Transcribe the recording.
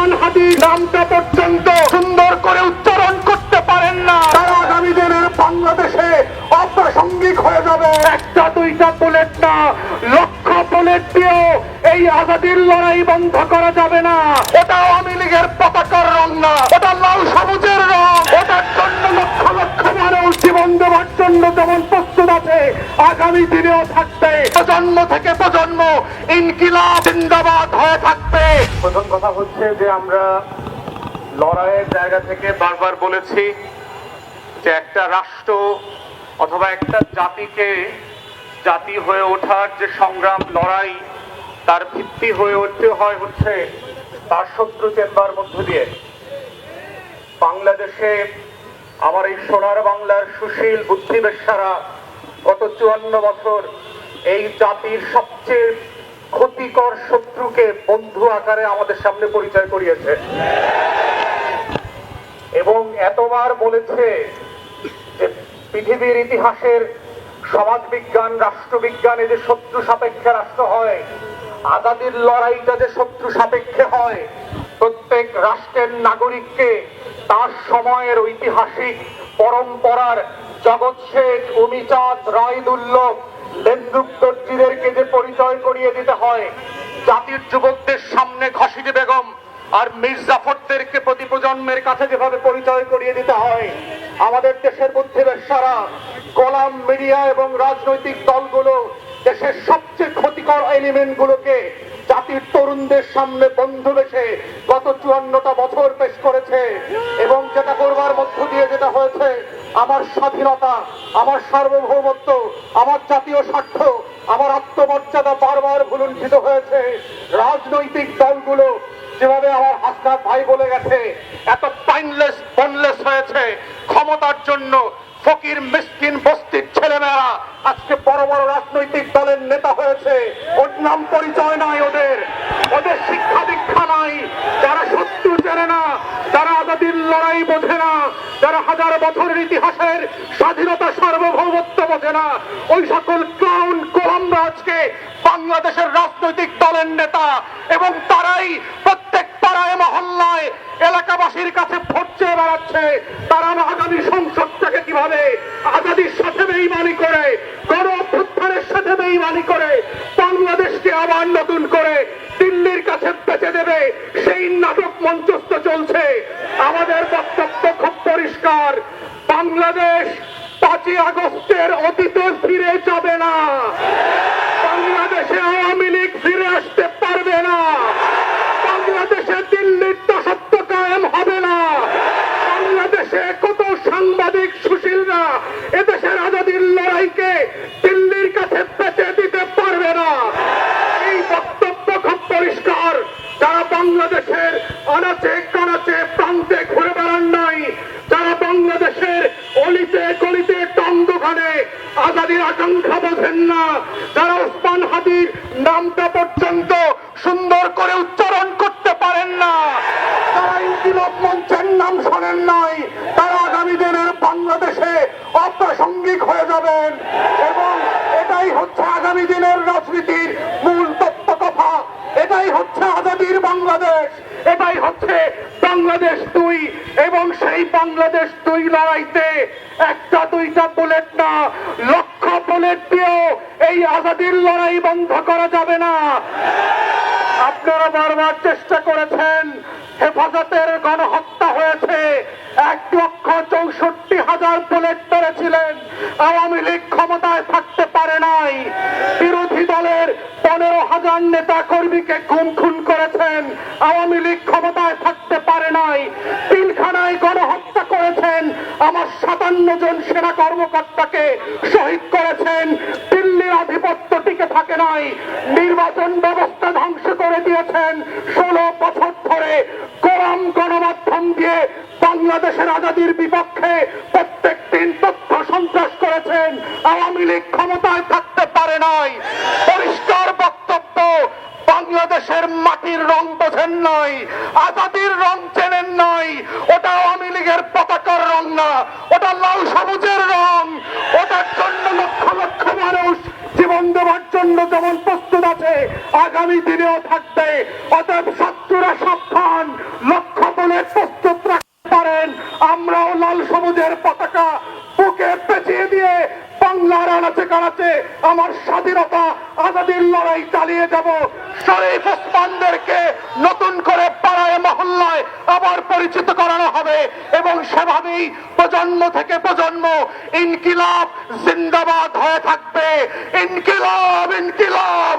ওসমান হাদির নামটা পর্যন্ত সুন্দর করে উচ্চারণ করতে পারেন না, তারা আগামী দিনের বাংলাদেশে অপ্রাসঙ্গিক হয়ে যাবে। একটা দুইটা বুলেট না, লক্ষ বুলেট দিয়েও এই আজাদির লড়াই বন্ধ করা যাবে না। ওটা আওয়ামী লীগের পতাকার রং না, ওটা লাল সবুজের রং। ওটার জন্য লক্ষ লক্ষ মানুষ জীবন দেওয়ার জন্য যেমন প্রস্তুত আছে, আগামী দিনেও থাকবে। প্রজন্ম থেকে প্রজন্ম ইনকিলাব জিন্দাবাদ হয়ে থাকবে। প্রথম কথা হচ্ছে যে আমরা লড়াইয়ের জায়গা থেকে বারবার বলেছি যে একটা রাষ্ট্র অথবা একটা জাতিকে জাতি হয়ে ওঠার যে সংগ্রাম লড়াই, তার ভিত্তি হয়ে উঠতে হয় হচ্ছে তার শত্রু চেনবার মধ্য দিয়ে। বাংলাদেশে আমার এই সোনার বাংলার সুশীল বুদ্ধিবেশ্যারা গত 54 বছর এই জাতির সবচেয়ে ক্ষতিকর শত্রুকে বন্ধু আকারে আমাদের সামনে পরিচয় করিয়েছে এবং এতবার বলেছে যে পৃথিবীর ইতিহাসের সমাজবিজ্ঞান রাষ্ট্রবিজ্ঞানে যে শত্রু সাপেক্ষে রাষ্ট্র হয়, আজাদির লড়াইটা যে শত্রু সাপেক্ষে হয়। প্রত্যেক রাষ্ট্রের নাগরিককে তার সময়ের ঐতিহাসিক পরম্পরার জগৎ শেখ, অমিচাঁদ, রায়দুল্লভ, লেন্দুক দর্জিদেরকে যে পরিচয় করিয়ে দিতে হয়, জাতির যুবকদের সামনে ঘসিটি বেগম আর মীর জাফরদেরকে প্রতি প্রজন্মের কাছে যেভাবে পরিচয় করিয়ে দিতে হয়, আমাদের দেশের বুদ্ধিবেশ্যারা, গোলাম মিডিয়া এবং রাজনৈতিক দলগুলো দেশের সবচেয়ে ক্ষতিকর এলিমেন্ট গুলোকে জাতির তরুণদের সামনে বন্ধু বেশে গত 54টা বছর পেশ করেছে। এবং যেটা করবার মধ্য দিয়ে যেটা হয়েছে, আমার স্বাধীনতা, আমার সার্বভৌমত্ব, আমার জাতীয় স্বার্থ, আমার আত্মমর্যাদা বারবার ভুলুণ্ঠিত হয়েছে। রাজনৈতিক দলগুলো যেভাবে আমার হাসনাত ভাই বলে গেছে, এত পাইনলেস বনলেস হয়েছে ক্ষমতার জন্য। ফকির মিসকিন বস্তির ছেলেমেয়েরা আজকে বড় বড় রাজনৈতিক দলের নেতা হয়েছে। ওর নাম পরিচয় নাই, ওদের শিক্ষা দীক্ষা নাই, যারা শত্রু চেনে না, যারা আজাদির লড়াই বোঝে না, যারা হাজার বছরের ইতিহাসের স্বাধীনতা সার্বভৌমত্ব বোঝে না, ওই সকল ক্লাউন কোলামরা আজকে বাংলাদেশের রাজনৈতিক দলের নেতা। এবং তারাই প্রত্যেক পাড়ায় মহল্লায় এলাকাবাসীর কাছে ভোট চেয়ে বেড়াচ্ছে। তারা আগামী সংসদটাকে কিভাবে আজাদির সাথে বেইমানি করে, গণ অভ্যুত্থানের সাথে বেইমানি করে বাংলাদেশকে আবার নতুন করে দিল্লির কাছে বেঁচে দেবে, সেই নাটক মঞ্চস্থ চলছে। আমাদের বক্তব্য খুব পরিষ্কার, বাংলাদেশ 5ই আগস্টের অতীতে ফিরে যাবে না। বাংলাদেশে আওয়ামী লীগ ফিরে আসতে পারবে না। বাংলাদেশে দিল্লির দাসত্ব কায়েম হবে না। বাংলাদেশে কত সাংবাদিক সুশীলরা এদেশের আজাদির লড়াইকে দিল্লির কাছে বেচে দিতে পারবে না। এই বক্তব্য খুব পরিষ্কার। যারা বাংলাদেশের আনাচে কানাচে প্রান্তে ঘুরে বেড়ান নাই, যারা বাংলাদেশের অলিতে গলিতে টং দোকানে আজাদির আকাঙ্ক্ষা বোঝেন না, যারা ওসমান হাদির নামটা পর্যন্ত সুন্দর করে উচ্চারণ করতে পারেন না, তারা ইনকিলাব মঞ্চের নাম শোনেন নাই, তারা আগামী দিনের বাংলাদেশে অপ্রাসঙ্গিক হয়ে যাবেন। এবং এটাই হচ্ছে আগামী দিনের রাজনীতির মূল তত্ত্ব কথা। এটাই হচ্ছে আজাদির বাংলাদেশ, এটাই হচ্ছে বাংলাদেশ 2। এবং সেই বাংলাদেশ 2 লড়াইতে একটা দুইটা বুলেট না, লক্ষ বুলেট দিয়েও এই আজাদির লড়াই বন্ধ করা যাবে না। আপনারা বারবার চেষ্টা করেছেন, হেফাজতের গণহত্যা হয়েছে, 1,64,000 বুলেট মেরেছিলেন, আওয়ামী লীগ ক্ষমতায় থাকতে পারে নাই। বিরোধী দলের 15,000 নেতা কর্মীকে খুন করেছেন, আওয়ামী লীগ ক্ষমতায় থাকতে পারে নাই। পিলখানায় গণহত্যা করেছেন, আমার 57 জন সেনা কর্মকর্তাকে শহীদ করেছেন। দিল্লির আধিপত্য টিকে থাকে নাই, নির্বাচন ব্যবস্থা ধ্বংস করে দিয়েছেন। 16 বছর ধরে গোলাম গণমাধ্যম দিয়ে বাংলাদেশের আজাদির বিপক্ষে প্রত্যেক দিন তথ্য সন্ত্রাস করেছেন, আওয়ামী লীগ ক্ষমতায় থাকতে পারে নাই। পরিষ্কার বক্তব্য, বাংলাদেশের মাটির রং বোঝেন নাই, আজাদির রং চেনেন নাই। ওটা আওয়ামী লীগের পতাকার রং না, ওটা লাল সবুজের রং। ওটার জন্য লক্ষ লক্ষ মানুষ জীবন দেওয়ার জন্য যেমন প্রস্তুত আছে, আগামী দিনেও থাকবে। অতএব শত্রুরা সাবধান, সবুজের পতাকা বুকে পেঁচিয়ে দিয়ে বাংলার আনাচে কানাচে আমার স্বাধীনতা আজাদির লড়াই চালিয়ে যাব। শরীফ ওসমানদেরকে নতুন করে পাড়ায় মহল্লায় আবার পরিচিত করানো হবে এবং সেভাবেই প্রজন্ম থেকে প্রজন্ম ইনকিলাব জিন্দাবাদ হয়ে থাকবে। ইনকিলাব ইনকিলাব।